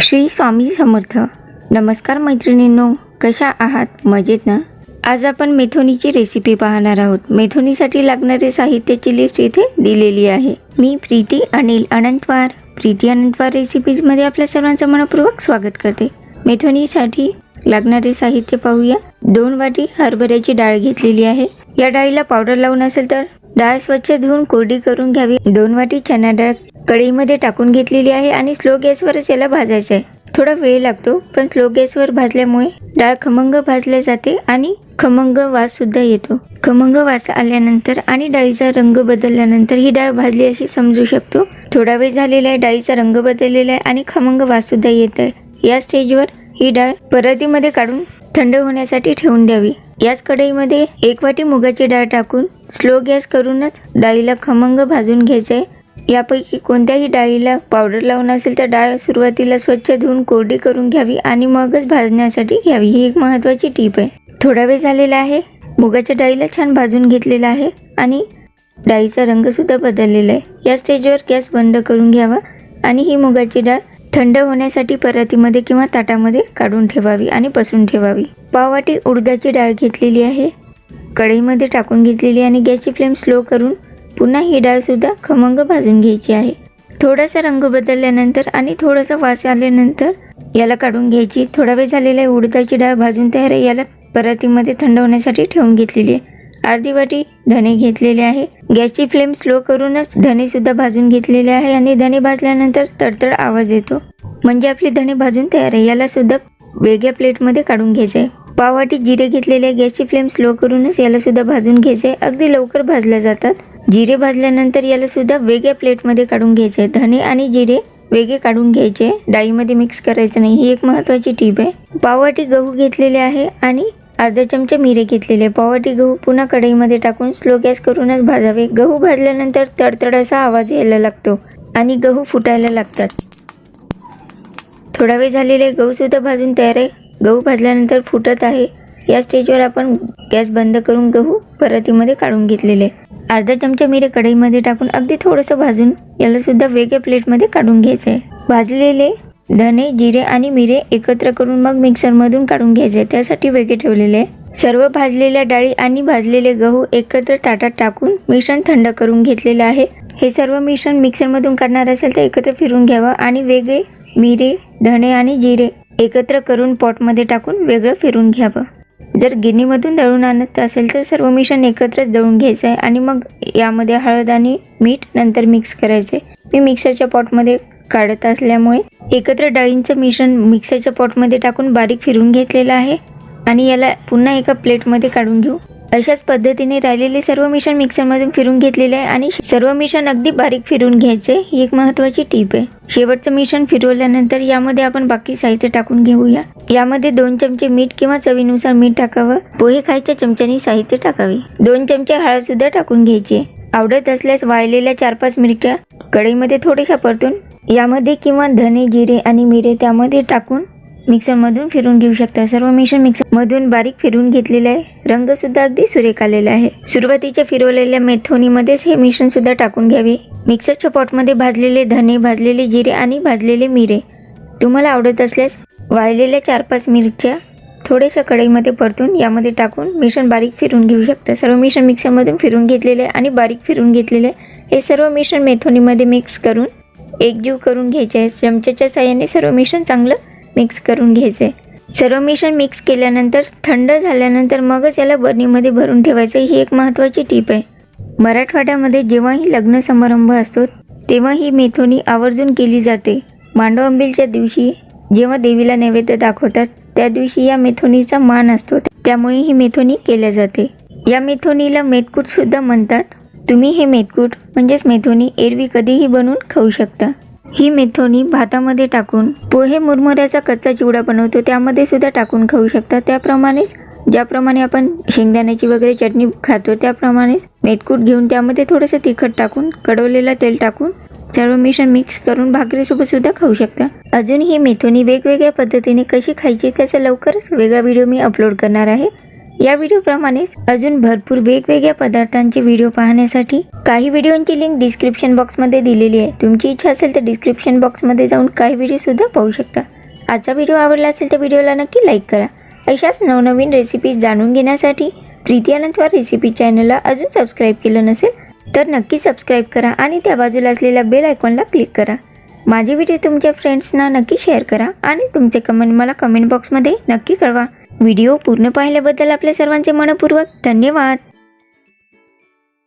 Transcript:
श्री स्वामी समर्थ. नमस्कार मैत्रिणींनो, कशा आहात? मजेत ना? आज आपण मेथोनीची रेसिपी पाहणार आहोत. मेथोनीसाठी लागणारे साहित्याची लिस्ट इथे दिलेली आहे. मी प्रीती अनिल अनंतवार, प्रीती अनंतवार रेसिपीजमध्ये आपल्या सर्वांचं मनपूर्वक स्वागत करते. मेथोनीसाठी लागणारे साहित्य पाहूया. 2 वाटी हरभऱ्याची डाळ घेतलेली आहे. या डाळीला पावडर लावून असेल तर डाळ स्वच्छ धुवून कोरडी करून घ्यावी. 2 वाटी चणा डाळ कढईमध्ये टाकून घेतलेली आहे आणि स्लो गॅसवरच याला भाजायचं आहे. थोडा वेळ लागतो, पण स्लो गॅसवर भाजल्यामुळे डाळ खमंग भाजले जाते आणि खमंग वास सुद्धा येतो. खमंग वास आल्यानंतर आणि डाळीचा रंग बदलल्यानंतर ही डाळ भाजली अशी समजू शकतो. थोडा वेळ झालेला आहे, डाळीचा रंग बदललेला आहे आणि खमंग वास सुद्धा येत आहे. या स्टेजवर ही डाळ परातीमध्ये काढून थंड होण्यासाठी ठेवून द्यावी. याच कढईमध्ये 1 वाटी मुगाची डाळ टाकून स्लो गॅस करूनच डाळीला खमंग भाजून घ्यायचे आहे. यापैकी कोणत्याही डाळीला पावडर लावून असेल तर डाळ सुरुवातीला स्वच्छ धुवून कोरडी करून घ्यावी आणि मगच भाजण्यासाठी घ्यावी. ही एक महत्त्वाची टीप आहे. थोडा वेळ झालेला आहे, मुगाच्या डाळीला छान भाजून घेतलेला आहे आणि डाळीचा रंग सुद्धा बदललेला आहे. या स्टेजवर गॅस बंद करून घ्यावा आणि ही मुगाची डाळ थंड होण्यासाठी परातीमध्ये किंवा ताटामध्ये काढून ठेवावी आणि पसरून ठेवावी. पाव वाटी उडदाची डाळ घेतलेली आहे, कढईमध्ये टाकून घेतलेली आणि गॅसची फ्लेम स्लो करून पुन्हा ही डाळ सुद्धा खमंग भाजून घ्यायची आहे. थोडासा रंग बदलल्यानंतर आणि थोडासा वास आल्यानंतर याला काढून घ्यायची. थोडा वेळ झालेला आहे, उडदाची डाळ भाजून तयार आहे. याला परातीमध्ये थंड होण्यासाठी ठेवून घेतलेली आहे. अर्धी वाटी धणे घेतलेले आहे. गॅसची फ्लेम स्लो करूनच धणे सुद्धा भाजून घेतलेले आहे आणि धणे भाजल्यानंतर तडतड आवाज येतो म्हणजे आपले धणे भाजून तयार आहे. याला सुद्धा वेगळ्या प्लेटमध्ये काढून घ्यायचे आहे. पाव वाटी जिरे घेतलेले आहे. गॅसची फ्लेम स्लो करूनच याला सुद्धा भाजून घ्यायचे आहे. अगदी लवकर भाजले जातात. जिरे भाजल्यानंतर याला सुद्धा वेगळ्या प्लेटमध्ये काढून घ्यायचे आहे. धणे आणि जिरे वेगळे काढून घ्यायचे, डाळीमध्ये मिक्स करायचं नाही. ही एक महत्त्वाची टीप आहे. पाव वाटी गहू घेतलेले आहे आणि अर्धा चमचा मिरे घेतलेले. पाव वाटी गहू पुन्हा कढईमध्ये टाकून स्लो गॅस करूनच भाजावे. गहू भाजल्यानंतर तडतड असा आवाज यायला लागतो आणि गहू फुटायला लागतात. थोडा वेळ झालेले गहू सुद्धा भाजून तयार आहे. गहू भाजल्यानंतर फुटत आहे. या स्टेजवर आपण गॅस बंद करून गहू परातीमध्ये काढून घेतलेले. अर्धा चमचा मिरे कढईमध्ये टाकून अगदी थोडंसं भाजून याला सुद्धा वेगळ्या प्लेटमध्ये काढून घ्यायचं आहे. भाजलेले धणे, जिरे आणि मिरे एकत्र करून मग मिक्सरमधून काढून घ्यायचे, त्यासाठी वेगळे ठेवलेले आहे. सर्व भाजलेल्या डाळी आणि भाजलेले गहू एकत्र ताटात टाकून मिश्रण थंड करून घेतलेले आहे. हे सर्व मिश्रण मिक्सरमधून काढणार असेल तर एकत्र फिरून घ्यावं आणि वेगळे मिरे, धणे आणि जिरे एकत्र करून पॉटमध्ये टाकून वेगळं फिरून घ्यावं. जर गिरणीमधून दळून आणत असेल तर सर्व मिश्रण एकत्रच दळून घ्यायचं आहे आणि मग यामध्ये हळद आणि मीठ नंतर मिक्स करायचे. मी मिक्सरच्या पॉटमध्ये काढत असल्यामुळे एकत्र डाळींचं मिश्रण मिक्सरच्या पॉटमध्ये टाकून बारीक फिरून घेतलेलं आहे आणि याला पुन्हा एका प्लेटमध्ये काढून घेऊ. अशाच पद्धतीने राहिलेले सर्व मिश्रण मिक्सरमधून फिरून घेतलेले आहे आणि सर्व मिश्रण अगदी बारीक फिरून घ्यायचे. ही एक महत्त्वाची टीप आहे. शेवटचं मिश्रण फिरवल्यानंतर यामध्ये आपण बाकी साहित्य टाकून घेऊया. यामध्ये 2 चमचे मीठ किंवा चवीनुसार मीठ टाकावं. पोहे खायच्या चमच्यानी साहित्य टाकावे. 2 चमचे हळद सुद्धा टाकून घ्यायची. आवडत असल्यास वाळलेल्या 4-5 मिरच्या कढईमध्ये थोड्याशा परतून यामध्ये किंवा धणे, जिरे आणि मिरे त्यामध्ये टाकून मिक्सरमधून फिरून घेऊ शकता. सर्व मिश्रण मिक्सरमधून बारीक फिरून घेतलेले आहे. रंग सुद्धा अगदी सुरेख आलेला आहे. सुरुवातीच्या फिरवलेल्या मेथोनीमध्येच हे मिश्रण सुद्धा टाकून घ्यावे. मिक्सरच्या पॉटमध्ये भाजलेले धणे, भाजलेले जिरे आणि भाजलेले मिरे तुम्हाला आवडत असल्यास वाळलेल्या 4-5 मिरच्या थोड्याशा कढईमध्ये परतून यामध्ये टाकून मिश्रण बारीक फिरून घेऊ शकता. सर्व मिश्रण मिक्सरमधून फिरून घेतलेले आणि बारीक फिरून घेतलेले हे सर्व मिश्रण मेथोनीमध्ये मिक्स करून एकजीव करून घ्यायचे आहे. चमच्याच्या साहाय्याने सर्व मिश्रण चांगलं मिक्स करून घ्यायचे. सर्व मिश्रण मिक्स केल्यानंतर थंड झाल्यानंतर मगच याला बरणीमध्ये भरून ठेवायचं. ही एक महत्त्वाची टीप आहे. मराठवाड्यामध्ये जेव्हाही लग्न समारंभ असतो तेव्हा ही मेथोनी आवर्जून केली जाते. मांडव आंबीलच्या दिवशी जेव्हा देवीला नैवेद्य दाखवतात त्या दिवशी या मेथोनीचा मान असतो, त्यामुळे ही मेथोनी केल्या जाते. या मेथोनीला मेतकूट सुद्धा म्हणतात. तुम्ही हे मेतकूट म्हणजेच मेथोनी एरवी कधीही बनवून खाऊ शकता. ही मेथोनी भातामध्ये टाकून पोहे मुरमुऱ्याचा कच्चा चिवडा बनवतो त्यामध्ये सुद्धा टाकून खाऊ शकता. त्याप्रमाणेच ज्याप्रमाणे आपण शेंगदाण्याची वगैरे चटणी खातो त्याप्रमाणेच मेतकूट घेऊन त्यामध्ये थोडंसं तिखट टाकून कडवलेलं तेल टाकून सर्व मिश्रण मिक्स करून भाकरीसोबत सुद्धा खाऊ शकता. अजून ही मेथोनी वेगवेगळ्या पद्धतीने कशी खायची त्याचा लवकरच वेगळा व्हिडिओ मी अपलोड करणार आहे. या व्हिडिओप्रमाणेच अजून भरपूर वेगवेगळ्या पदार्थांचे व्हिडिओ पाहण्यासाठी काही व्हिडिओंची लिंक डिस्क्रिप्शन बॉक्समध्ये दिलेली आहे. तुमची इच्छा असेल तर डिस्क्रिप्शन बॉक्समध्ये जाऊन काही व्हिडिओ सुद्धा पाहू शकता. आजचा व्हिडिओ आवडला असेल तर व्हिडिओला नक्की लाईक करा. अशाच नवनवीन रेसिपीज जाणून घेण्यासाठी प्रीती अनंतवार रेसिपी चॅनलला अजून सबस्क्राईब केलं नसेल तर नक्की सबस्क्राईब करा आणि त्या बाजूला असलेल्या बेल आयकॉनला क्लिक करा. माझे व्हिडिओ तुमच्या फ्रेंड्सना नक्की शेअर करा आणि तुमचे कमेंट मला कमेंट बॉक्समध्ये नक्की कळवा. व्हिडिओ पूर्ण पाहिल्याबद्दल आपल्या सर्वांचे मनपूर्वक धन्यवाद.